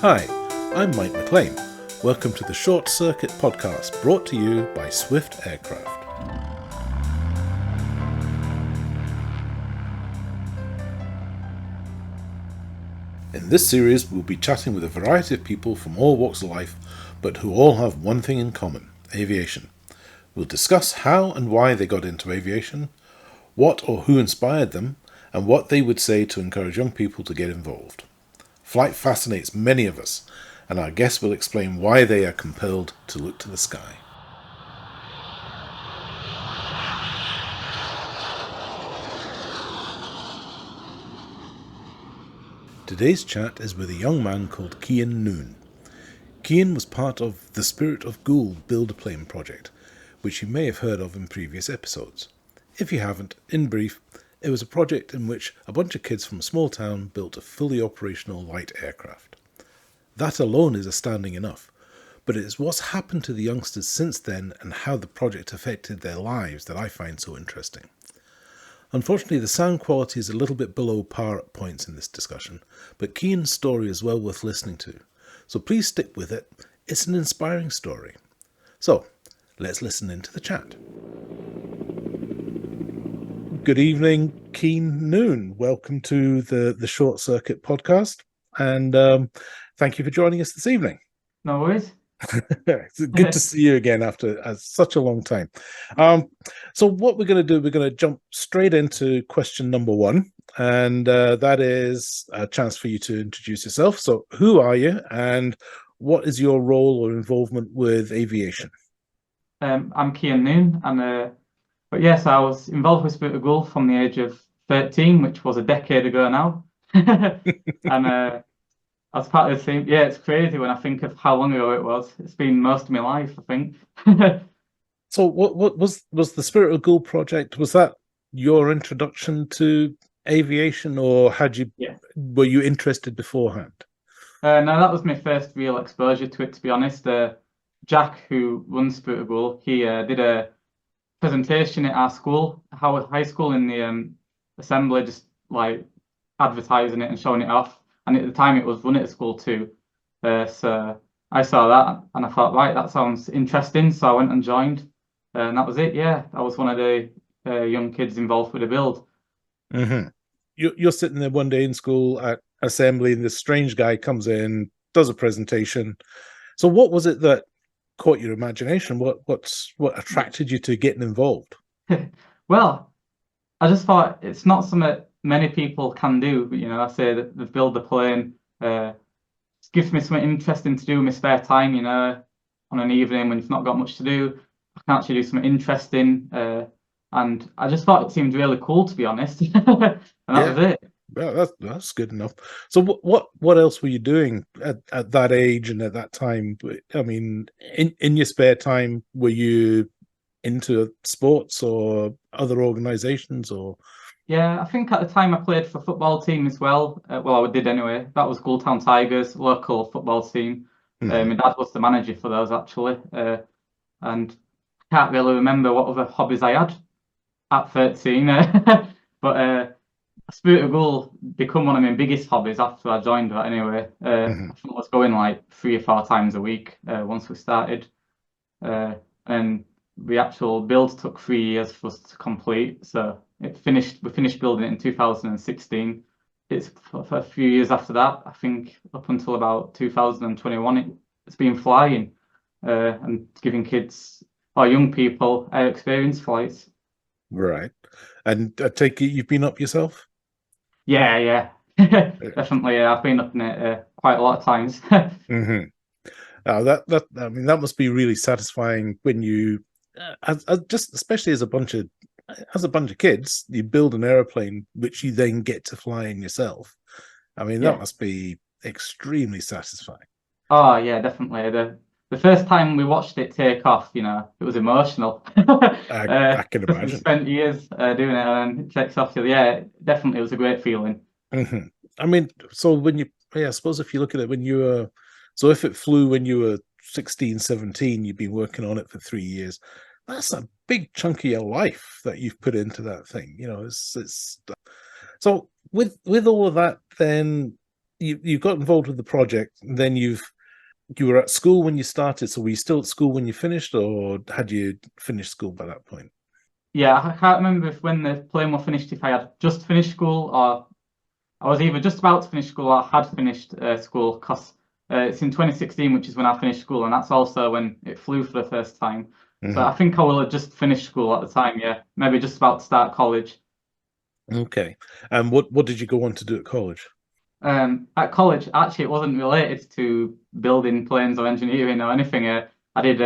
Hi, I'm Mike McLean. Welcome to the Short Circuit podcast brought to you by Swift Aircraft. In this series, we'll be chatting with a variety of people from all walks of life, but who all have one thing in common: aviation. We'll discuss how and why they got into aviation, what or who inspired them, and what they would say to encourage young people to get involved. Flight fascinates many of us, and our guests will explain why they are compelled to look to the sky. Today's chat is with a young man called Kean Noon. Kean was part of the Spirit of Goole build-a-plane project, which you may have heard of in previous episodes. If you haven't, in brief, it was a project in which a bunch of kids from a small town built a fully operational light aircraft. That alone is astounding enough, but it is what's happened to the youngsters since then and how the project affected their lives that I find so interesting. Unfortunately, the sound quality is a little bit below par at points in this discussion, but Kean's story is well worth listening to, so please stick with it. It's an inspiring story. So, let's listen into the chat. Good evening, Kean Noon. Welcome to the Short Circuit podcast, and thank you for joining us this evening. No worries. It's good to see you again after such a long time. So what we're going to do, we're going to jump straight into question number one, and that is a chance for you to introduce yourself. So who are you, and what is your role or involvement with aviation? I'm Kean Noon, but yes, I was involved with Spirit of Goole from the age of 13, which was a decade ago now. And I was part of the team. Yeah, it's crazy when I think of how long ago it was. It's been most of my life, I think. So what was the Spirit of Goole project? Was that your introduction to aviation, or were you interested beforehand? No, that was my first real exposure to it, to be honest. Jack, who runs Spirit of Goole, he did a presentation at our school, Howard High School, in the assembly, just like advertising it and showing it off. And at the time, it was run at school too. So I saw that and I thought, right, that sounds interesting. So I went and joined, and that was it. Yeah, I was one of the young kids involved with the build. Mm-hmm. You're sitting there one day in school at assembly, and this strange guy comes in, does a presentation. So what was it that caught your imagination? What attracted you to getting involved? Well, I just thought it's not something many people can do. But, I say that they build the plane. It gives me something interesting to do in my spare time. On an evening when you've not got much to do, I can actually do something interesting. And I just thought it seemed really cool, to be honest. And that was it. Well, that's good enough. So what else were you doing at that age and at that time? I mean, in your spare time, were you into sports or other organizations, or? Yeah, I think at the time I played for a football team as well. Well, I did anyway. That was Gouletown Tigers, local football team. Mm-hmm. My dad was the manager for those, actually. And I can't really remember what other hobbies I had at 13. But Spirit of Goole become one of my biggest hobbies after I joined that anyway. I think I was going like 3 or 4 times a week once we started. And the actual build took 3 years for us to complete. So we finished building it in 2016. It's for a few years after that, I think up until about 2021, it's been flying and giving kids or young people air experience flights. Right. And I take it you've been up yourself? Yeah. Definitely. I've been up in it quite a lot of times. Mm-hmm. That must be really satisfying when you, just especially as a bunch of kids, you build an airplane which you then get to fly in yourself. I mean, that must be extremely satisfying. Oh yeah, definitely. The first time we watched it take off, it was emotional. I can imagine. We spent years doing it, and it takes off. So yeah, definitely, it was a great feeling. Mm-hmm. I mean, so I suppose if you look at it if it flew when you were 16, 17, you've been working on it for 3 years. That's a big chunk of your life that you've put into that thing. It's so with all of that, then you got involved with the project, and then you were at school when you started. So were you still at school when you finished, or had you finished school by that point? Yeah, I can't remember if when the plane was finished, if I had just finished school or I was either just about to finish school or had finished school, because it's in 2016, which is when I finished school, and that's also when it flew for the first time. So I Hmm. think I will have just finished school at the time, yeah. Maybe just about to start college. Okay. And what did you go on to do at college? At college, actually, it wasn't related to building planes or engineering or anything. I did,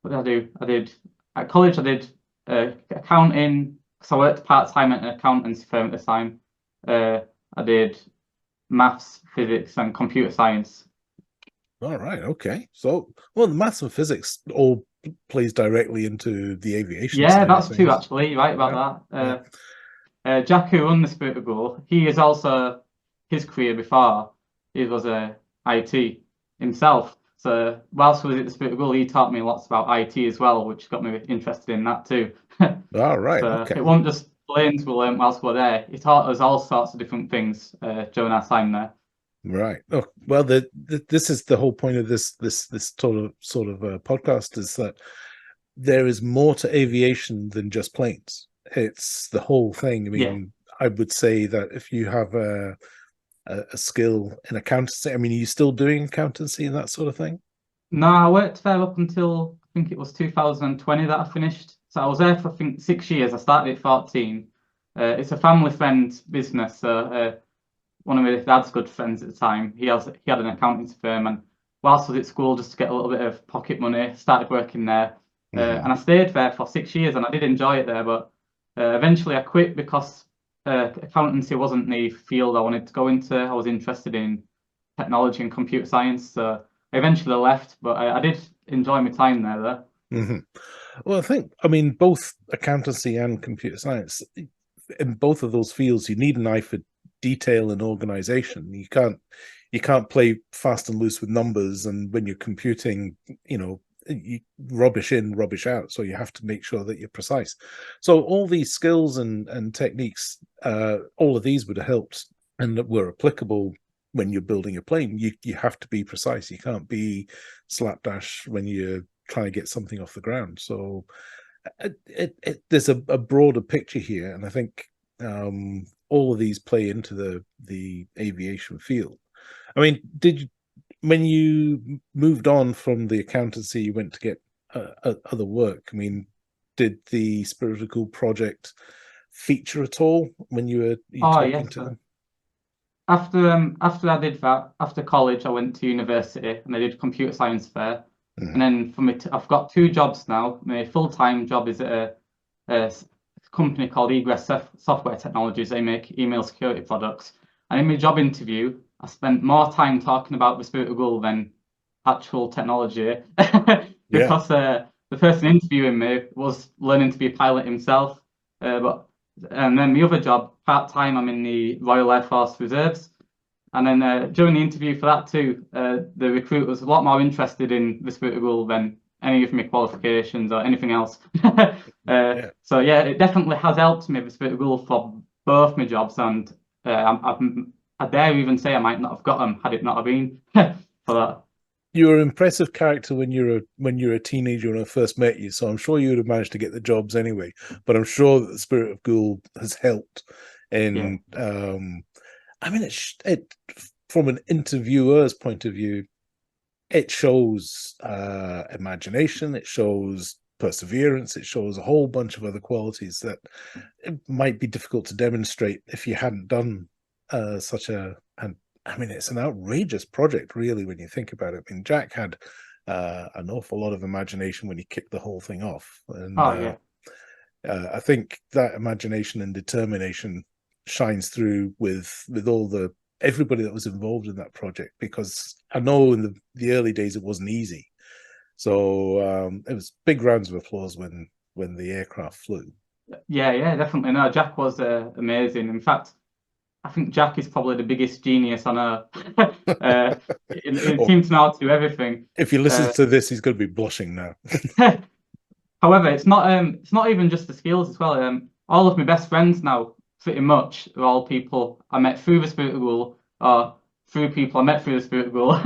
what did I do? At college, I did accounting, because I worked part-time at an accountancy firm at the time. I did maths, physics, and computer science. All right. Okay. So, well, the maths and physics all plays directly into the aviation Yeah, side of that's true, things. actually. You're right Yeah. about Yeah. that. Jack, who won the Spirit of Goole, he is also his career before he was a IT himself. So whilst we was at the Spirit of Goole, he taught me lots about IT as well, which got me interested in that too. All right. So it Okay. wasn't just planes we learned whilst we were there. He taught us all sorts of different things during our time there. Right. Oh, well, this is the whole point of this sort of podcast, is that there is more to aviation than just planes. It's the whole thing. I Yeah. mean, I would say that if you have a skill in accountancy, I mean, are you still doing accountancy and that sort of thing? No, I worked there up until I think it was 2020 that I finished. So I was there for I think 6 years. I started at 14. It's a family friend business. So one of my dad's good friends at the time, he had an accounting firm, and whilst I was at school, just to get a little bit of pocket money, started working there. And I Hmm. stayed there for 6 years, and I did enjoy it there. But eventually, I quit because accountancy wasn't the field I wanted to go into. I was interested in technology and computer science, so I eventually left. But I did enjoy my time there, though. Hmm. Well, I mean, both accountancy and computer science, in both of those fields, you need an eye for detail and organization. You can't play fast and loose with numbers, and when you're computing, you rubbish in, rubbish out. So you have to make sure that you're precise. So all these skills and techniques, all of these would have helped and that were applicable when you're building a plane. You have to be precise. You can't be slapdash when you're trying to get something off the ground. So there's a broader picture here, and I think all of these play into the aviation field. I mean, when you moved on from the accountancy, you went to get other work. I mean, did the Spirit of Goole project feature at all when you Oh talking yes. to them? After I did that, after college, I went to university and I did computer science there. And Hmm. then I've got two jobs now. My full-time job is at a company called Egress Software Technologies. They make email security products. And in my job interview, I spent more time talking about the Spirit of Goole than actual technology Yeah. because the person interviewing me was learning to be a pilot himself. But and then the other job, part-time, I'm in the Royal Air Force Reserves. And then during the interview for that too, the recruiter was a lot more interested in the Spirit of Goole than any of my qualifications or anything else. Yeah. So yeah, it definitely has helped me, the Spirit of Goole, for both my jobs, and I dare even say I might not have got them had it not have been for that. You were an impressive character when you were a teenager when I first met you, so I'm sure you would have managed to get the jobs anyway. But I'm sure that the Spirit of Goole has helped. Yeah, And I mean, it from an interviewer's point of view, it shows imagination, it shows perseverance, it shows a whole bunch of other qualities that it might be difficult to demonstrate if you hadn't done such and I mean, it's an outrageous project, really, when you think about it. I mean, Jack had an awful lot of imagination when he kicked the whole thing off, and oh yeah. I think that imagination and determination shines through with all the everybody that was involved in that project. Because I know in the early days it wasn't easy, so it was big rounds of applause when the aircraft flew. Yeah, definitely. No, Jack was amazing. In fact, I think Jack is probably the biggest genius on earth. uh, he Or seems to know how to do everything. if he listens Uh, to this, he's going to be blushing now. However, it's not even just the skills as well. All of my best friends now, pretty much, are all people I met through the Spirit of Goole, or through people I met through the Spirit of Goole.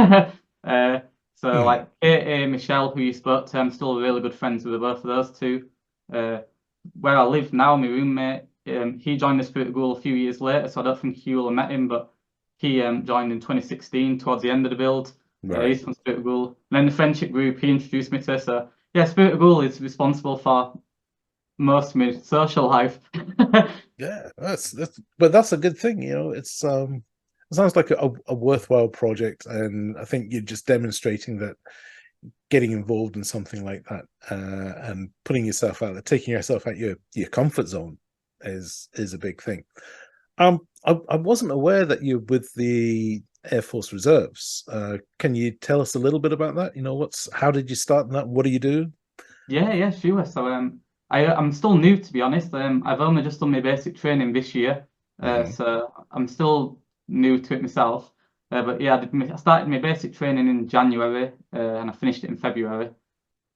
So like Katie, Michelle, who you spoke to, I'm still really good friends with both of those two. Where I live now, my roommate, he joined the Spirit of Goole a few years later, so I don't think you will have met him, but he joined in 2016 towards the end of the build. Right. He's from Spirit of Goole. And then the friendship group he introduced me to. So yeah, Spirit of Goole is responsible for most of my social life. Yeah, that's a good thing, you know. It sounds like a worthwhile project, and I think you're just demonstrating that getting involved in something like that and putting yourself out there, taking yourself out your comfort zone is a big thing. I wasn't aware that you're with the Air Force Reserves. Can you tell us a little bit about that? You know, how did you start in that? What do you do? Yeah, sure. So I'm still new, to be honest. I've only just done my basic training this year, so I'm still new to it myself. But yeah, I started my basic training in January, and I finished it in February.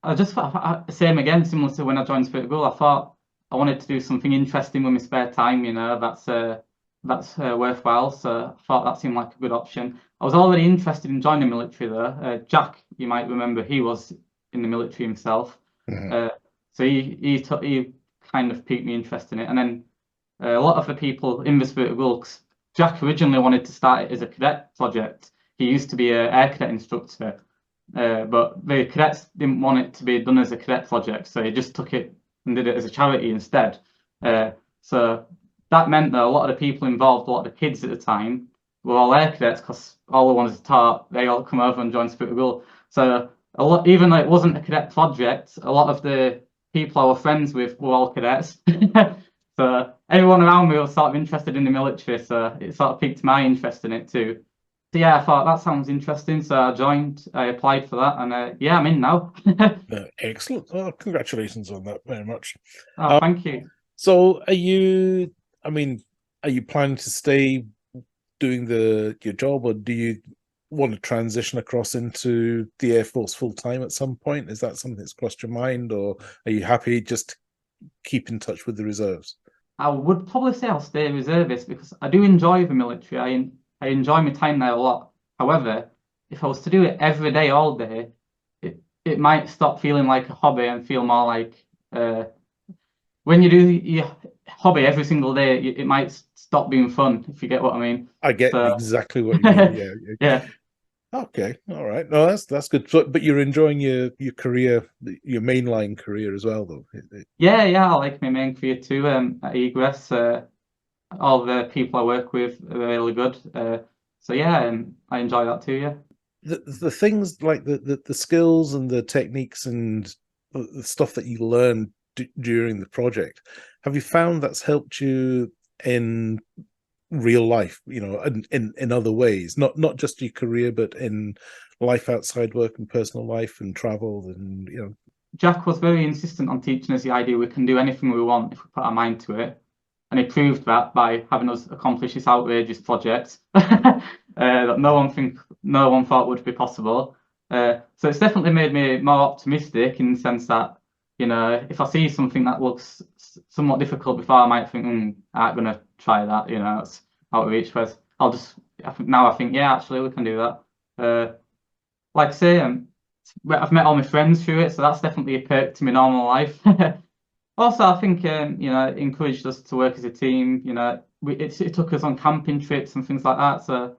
I just thought, same again, similar to when I joined Spirit of Goole. I thought I wanted to do something interesting with my spare time. You know, that's worthwhile. So I thought that seemed like a good option. I was already interested in joining the military though. Jack, you might remember, he was in the military himself. Uh, so he kind of piqued me interest in it. And then a lot of the people in the Spirit of Goole, 'cause Jack originally wanted to start it as a cadet project. He used to be an air cadet instructor, but the cadets didn't want it to be done as a cadet project, so he just took it and did it as a charity instead. So that meant that a lot of the people involved, a lot of the kids at the time, were all air cadets because all the ones taught, they all come over and join Spirit of Goole. So a lot, even though it wasn't a cadet project, a lot of the people I was friends with were all cadets. So everyone around me was sort of interested in the military, so it sort of piqued my interest in it too. So yeah, I thought that sounds interesting, so I joined. I applied for that, and yeah, I'm in now. Excellent. Oh, congratulations on that very much. Oh, thank you. So are you, I mean, are you planning to stay doing your job, or do you want to transition across into the Air Force full time at some point? Is that something that's crossed your mind, or are you happy just to keep in touch with the reserves? I would probably say I'll stay a reservist because I do enjoy the military. I enjoy my time there a lot. However, if I was to do it every day, all day, it might stop feeling like a hobby and feel more like when you do your hobby every single day, it might stop being fun, if you get what I mean. I get So, exactly what you mean. Yeah. yeah. Okay. All right. No, that's good. But you're enjoying your career, your mainline career as well, though. Yeah, I like my main career too. At Egress, all the people I work with are really good. So yeah, I enjoy that too. Yeah. The things like the skills and the techniques and the stuff that you learned during the project, have you found that's helped you in real life? You know, in other ways, not just your career, but in life outside work and personal life and travel and you know. Jack was very insistent on teaching us the idea we can do anything we want if we put our mind to it. And he proved that by having us accomplish this outrageous project that no one thought would be possible. So it's definitely made me more optimistic in the sense that, you know, if I see something that looks somewhat difficult before, I might think, I'm going to try that, you know, it's out of reach. Whereas I think, yeah, actually, we can do that. Like I say, I've met all my friends through it, so that's definitely a perk to my normal life. Also, I think you know, it encouraged us to work as a team. You know, it took us on camping trips and things like that. So,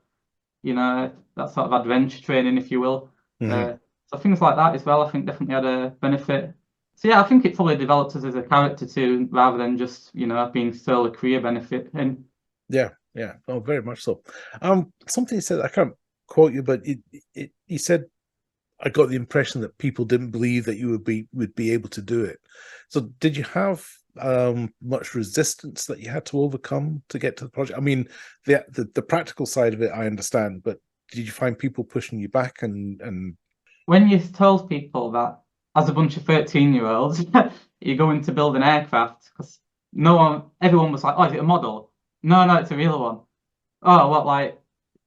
you know, that sort of adventure training, if you will. So things like that as well, I think definitely had a benefit. So yeah, I think it probably developed us as a character too, rather than just, you know, being still a career benefit. And Yeah, oh, very much so. Something you said, I can't quote you, but you said, I got the impression that people didn't believe that you would be able to do it. So did you have much resistance that you had to overcome to get to the project? I mean, the practical side of it, I understand, but did you find people pushing you back and when you told people that as a bunch of 13-year-olds, you're going to build an aircraft, because everyone was like, oh, is it a model? No, it's a real one. Oh, what, like,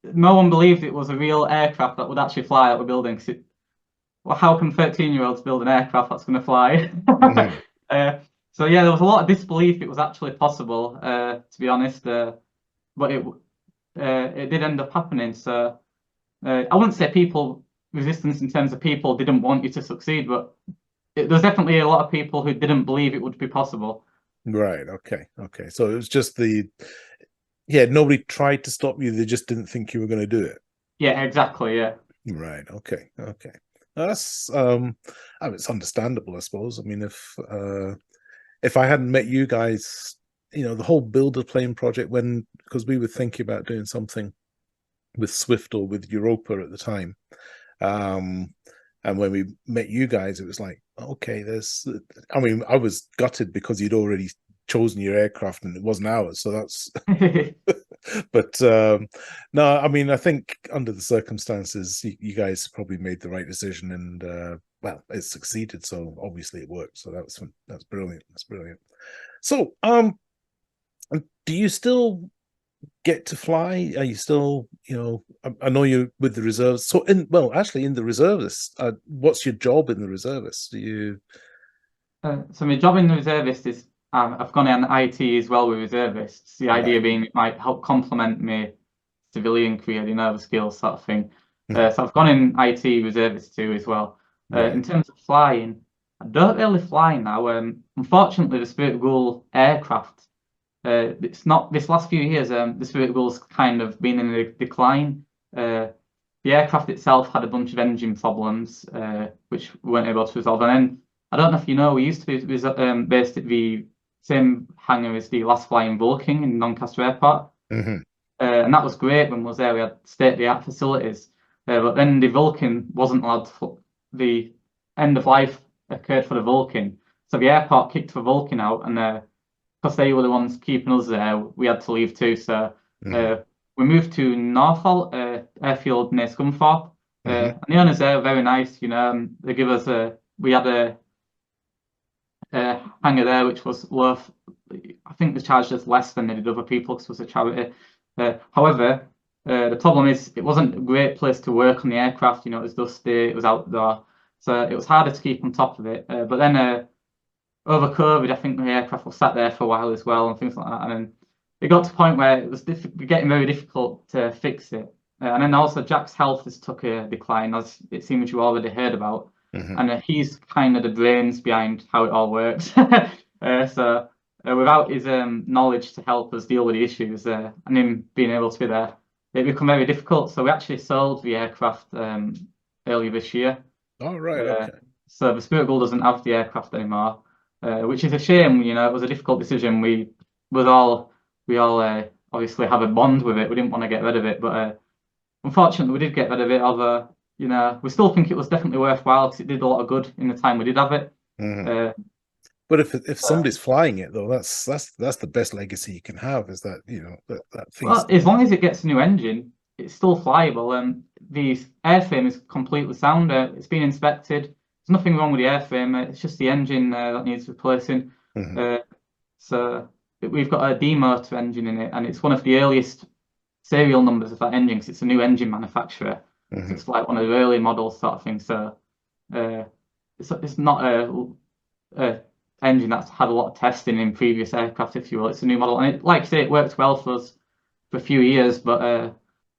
no one believed it was a real aircraft that would actually fly out the building. Well, how can 13-year-olds build an aircraft that's going to fly? So yeah, there was a lot of disbelief it was actually possible, to be honest. But it did end up happening. So I wouldn't say people resistance in terms of people didn't want you to succeed, but there's definitely a lot of people who didn't believe it would be possible. Right. Okay. Okay. So it was just yeah, nobody tried to stop you. They just didn't think you were going to do it. Yeah, exactly. Yeah. Right. Okay. Okay. That's I mean, it's understandable, I suppose. I mean, if I hadn't met you guys, the whole builder plane project, because we were thinking about doing something with Swift or with Europa at the time. And when we met you guys, it was like, okay, I mean, I was gutted because you'd already chosen your aircraft and it wasn't ours. So that's, but no, I mean, I think under the circumstances, you guys probably made the right decision, and well, it succeeded. So obviously it worked. So that's brilliant. That's brilliant. So, do you still get to fly? Are you still, I know you're with the reserves. So actually in the reservists, what's your job in the reservists? Do you? So my job in the reservist is I've gone in IT as well with reservists. The idea Right. being it might help complement my civilian career, the skills sort of thing. Mhm. So I've gone in IT reservist too as well. Right. In terms of flying, I don't really fly now. Unfortunately, the Spirit of Goole aircraft, it's not this last few years. The Spirit of Goole's kind of been in a decline. The aircraft itself had a bunch of engine problems, which we weren't able to resolve. And then I don't know if you know, we used to be based at the same hangar as the last flying Vulcan in Doncaster Airport. Hmm. And that was great when we was there. We had state-of-the-art facilities. But then the Vulcan wasn't allowed to, the end of life occurred for the Vulcan. So the airport kicked the Vulcan out, and because they were the ones keeping us there, we had to leave too. So Hmm. uh, we moved to Norfolk airfield near Scunthorpe. Hmm. And the owners there are very nice. They give us we had a hangar there which was worth, I think they charged us less than they did other people because it was a charity. However, the problem is it wasn't a great place to work on the aircraft. It was dusty, it was outdoor, so it was harder to keep on top of it. But then over COVID, I think the aircraft was sat there for a while as well and things like that. And then it got to a point where it was getting very difficult to fix it. And then also Jack's health has took a decline, as it seems you already heard about. Hmm. And he's kind of the brains behind how it all works. So without his knowledge to help us deal with the issues and him being able to be there, it became very difficult. So we actually sold the aircraft earlier this year. All right. Uh, Okay. so the Spirit Goal doesn't have the aircraft anymore, which is a shame. It was a difficult decision. We all obviously have a bond with it. We didn't want to get rid of it, but unfortunately we did get rid of it. Although we still think it was definitely worthwhile because it did a lot of good in the time we did have it. Hmm. Uh, But if so, somebody's flying it though, that's the best legacy you can have. Is that that thing's well, as long as it gets a new engine, it's still flyable. The airframe is completely sound. It's been inspected. There's nothing wrong with the airframe. It's just the engine that needs replacing. Hmm. Uh, So we've got a D motor engine in it, and it's one of the earliest serial numbers of that engine because it's a new engine manufacturer. So Hmm. it's like one of the early models sort of thing. So uh, it's not a engine that's had a lot of testing in previous aircraft, if you will. It's a new model, and like I say, it worked well for us for a few years. But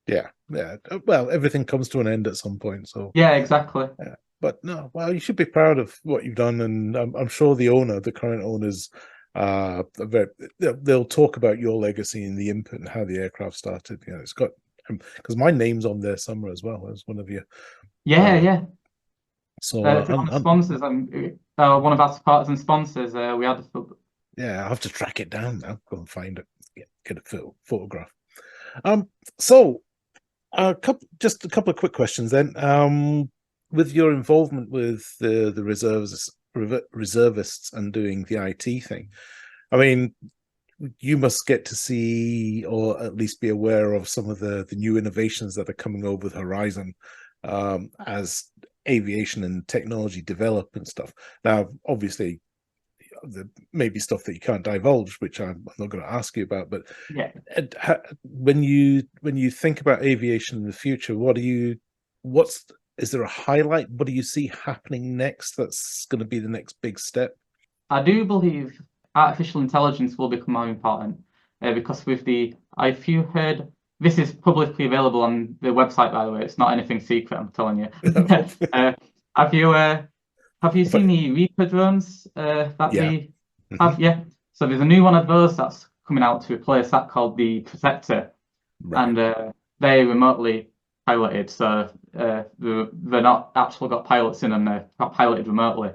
Yeah. Yeah. Well, everything comes to an end at some point. So yeah, exactly. yeah. But no, well, you should be proud of what you've done, and I'm sure the current owners, are they'll talk about your legacy and the input and how the aircraft started. It's got because my name's on there somewhere as well as one of you. Yeah, Uh, yeah. so To be honest, sponsors, one of our supporters and sponsors, we had yeah, I have to track it down now. Go and find it. Get a photograph. Um, so just a couple of quick questions then. With your involvement with the reservists and doing the IT thing, I mean, you must get to see or at least be aware of some of the new innovations that are coming over the horizon as aviation and technology develop and stuff. Now, obviously, there may be stuff that you can't divulge, which I'm not going to ask you about. But yeah. when you think about aviation in the future, what's is there a highlight? What do you see happening next? That's going to be the next big step. I do believe artificial intelligence will become more important because if you heard this is publicly available on the website, by the way. It's not anything secret, I'm telling you. uh, have you seen the Reaper drones that Yeah. they have? Yeah. So there's a new one of those that's coming out to replace that called the Protector, Right. and they're remotely piloted. So they're not actually got pilots in them. They're piloted remotely.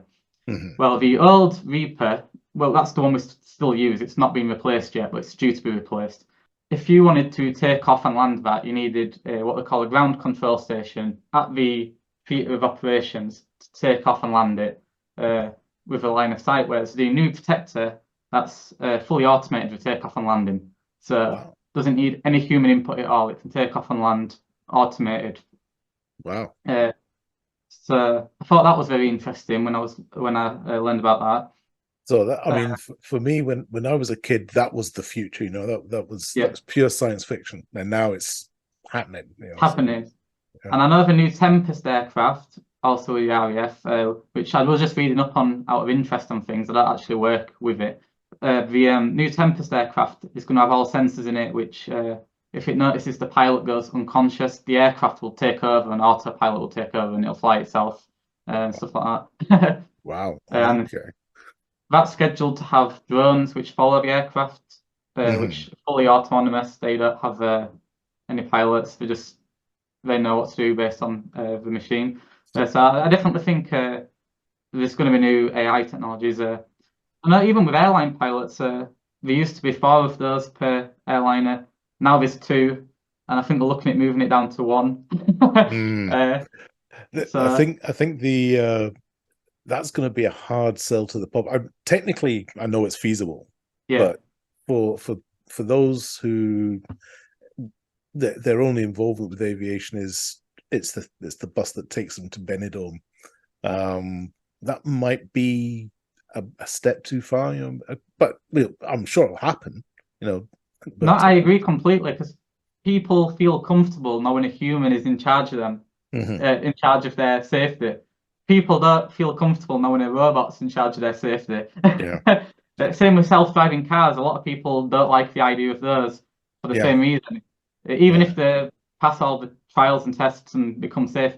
Well, the old Reaper, well, that's the one we still use. It's not been replaced yet, but it's due to be replaced. If you wanted to take off and land that, you needed what they call a ground control station at the theatre of operations to take off and land it with a line of sight. Whereas the new Protector, that's fully automated for takeoff and landing. So doesn't need any human input at all. It can take off and land automated. Wow. So I thought that was very interesting when I learned about that. So that, I mean, for me, when I was a kid, that was the future. You know, that was pure science fiction, and now it's happening. You know, happening. So, and I know the new Tempest aircraft, also the RAF, which I was just reading up on out of interest on things. I don't actually work with it. The new Tempest aircraft is going to have all sensors in it, which if it notices the pilot goes unconscious, the aircraft will take over, and autopilot will take over, and it'll fly itself and stuff like that. Wow. Okay. That's scheduled to have drones which follow the aircraft, which are fully autonomous. They don't have any pilots. They know what to do based on the machine. So I definitely think there's going to be new AI technologies. And even with airline pilots, there used to be 4 of those per airliner. Now there's 2, and I think they're looking at moving it down to 1. I think the that's going to be a hard sell to the public. Technically, I know it's feasible, but for those who their only involvement with aviation is it's the bus that takes them to Benidorm. That might be a step too far, you know. But I'm sure it'll happen, you know. No, I agree completely, because people feel comfortable knowing a human is in charge of them, in charge of their safety. People don't feel comfortable knowing a robot's in charge of their safety. Same with self-driving cars. A lot of people don't like the idea of those for the same reason. Even if they pass all the trials and tests and become safe,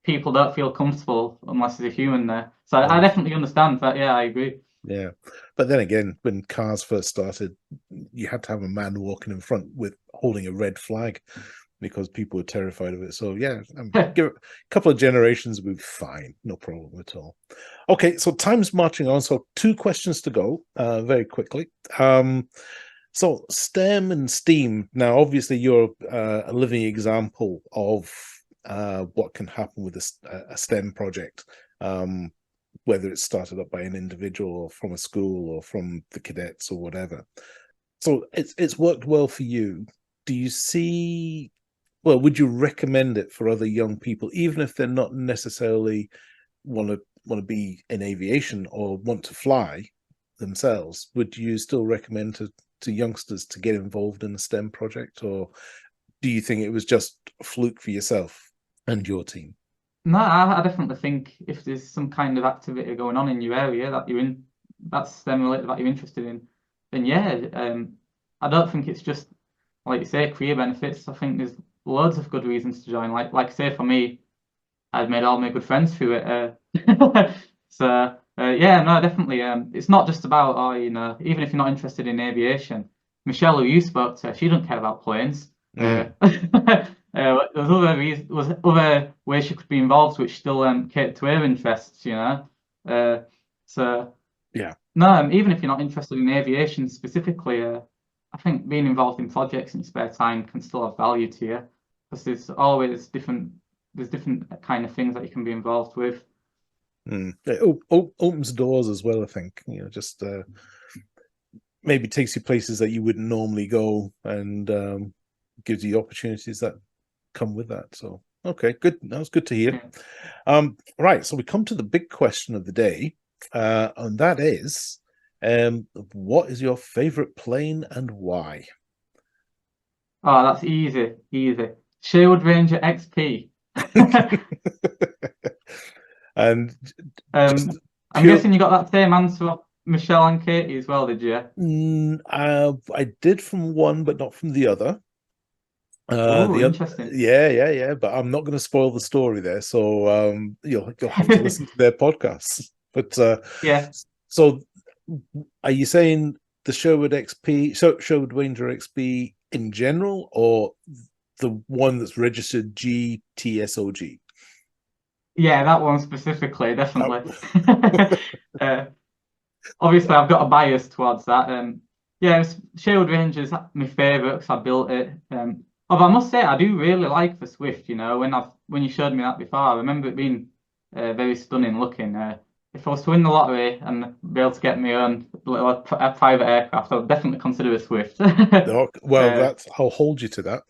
people don't feel comfortable unless there's a human there. So I definitely understand that. Yeah, I agree. Yeah, but then again, when cars first started, you had to have a man walking in front with holding a red flag because people were terrified of it. So yeah, give it a couple of generations, we'll be fine, no problem at all. Okay, so time's marching on. So 2 questions to go, very quickly. So STEM and STEAM. Now, obviously, you're a living example of what can happen with a STEM project. Whether it's started up by an individual or from a school or from the cadets or whatever. So it's worked well for you. Do you see, well, would you recommend it for other young people, even if they're not necessarily want to be in aviation or want to fly themselves? Would you still recommend to youngsters to get involved in a STEM project, or do you think it was just a fluke for yourself and your team? No, I definitely think if there's some kind of activity going on in your area that that's STEM related that you're interested in, then yeah, I don't think it's just, like you say, career benefits. I think there's loads of good reasons to join. Like say for me, I've made all my good friends through it. So yeah, no, definitely. It's not just about even if you're not interested in aviation, Michelle, who you spoke to, she doesn't care about planes. There's other ways she could be involved, which still cater to her interests, you know. So yeah, no, even if you're not interested in aviation specifically, I think being involved in projects in your spare time can still have value to you, because there's always different kind of things that you can be involved with. It opens doors as well, I think. You know, just maybe takes you places that you wouldn't normally go, and gives you opportunities that come with that. So okay, good. That was good to hear. Right, so we come to the big question of the day, and that is, what is your favorite plane and why? Oh, that's easy. Sherwood Ranger XP. And I'm guessing you got that same answer of Michelle and Katie as well, did you? I did from one, but not from the other. Oh, The other, interesting. yeah. But I'm not going to spoil the story there, so you'll have to listen to their podcasts. But Yeah, so, are you saying the Sherwood XP, Sherwood Ranger XP in general, or the one that's registered GTSOG? yeah, that one specifically, definitely. Oh. uh, Obviously, I've got a bias towards that. Yeah, Shield Ranger's my favourite because I built it. Although I must say, I do really like the Swift. You know, when you showed me that before, I remember it being very stunning looking. If I was to win the lottery and be able to get my own little private aircraft, I would definitely consider a Swift. Well, that's I'll hold you to that.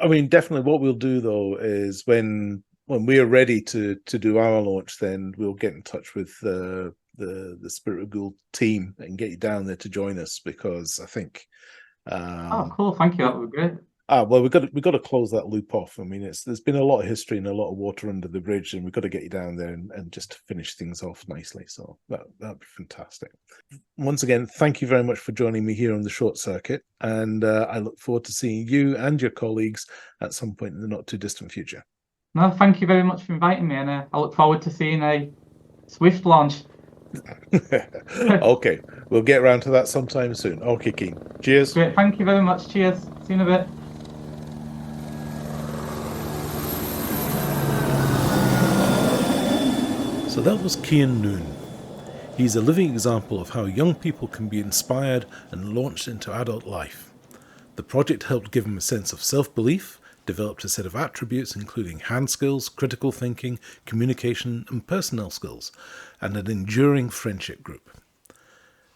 I mean, definitely. What we'll do though is when we are ready to do our launch, then we'll get in touch with the Spirit of Goole team and get you down there to join us, because I think Oh, um, cool! Thank you. we, That would be great. well, we've got to close that loop off. I mean, there's been a lot of history and a lot of water under the bridge, and we've got to get you down there and just finish things off nicely. So that'd be fantastic. Once again, thank you very much for joining me here on the Short Circuit, and I look forward to seeing you and your colleagues at some point in the not too distant future. No, thank you very much for inviting me, and I look forward to seeing a Swift launch. Okay, we'll get around to that sometime soon. Okay, Kean. Cheers. Great, thank you very much. Cheers. See you in a bit. So that was Kean Noon. He's a living example of how young people can be inspired and launched into adult life. The project helped give him a sense of self-belief, developed a set of attributes including hand skills, critical thinking, communication and personnel skills, and an enduring friendship group.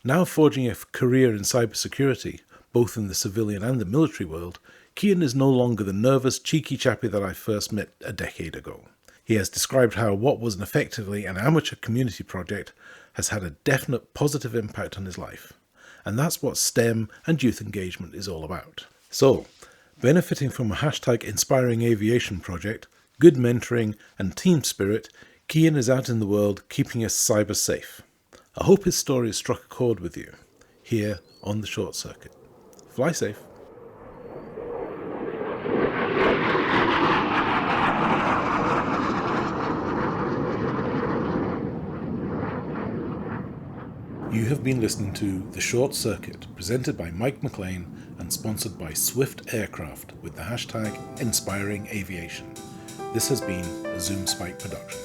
Now forging a career in cybersecurity, both in the civilian and the military world, Kean is no longer the nervous, cheeky chappie that I first met a decade ago. He has described how what was effectively an amateur community project has had a definite positive impact on his life. And that's what STEM and youth engagement is all about. So, benefiting from a hashtag inspiring aviation project, good mentoring and team spirit, Kean is out in the world keeping us cyber safe. I hope his story has struck a chord with you, here on the Short Circuit. Fly safe. You have been listening to The Short Circuit, presented by Mike McLean and sponsored by Swift Aircraft with the hashtag Inspiring Aviation. This has been a Zoom Spike production.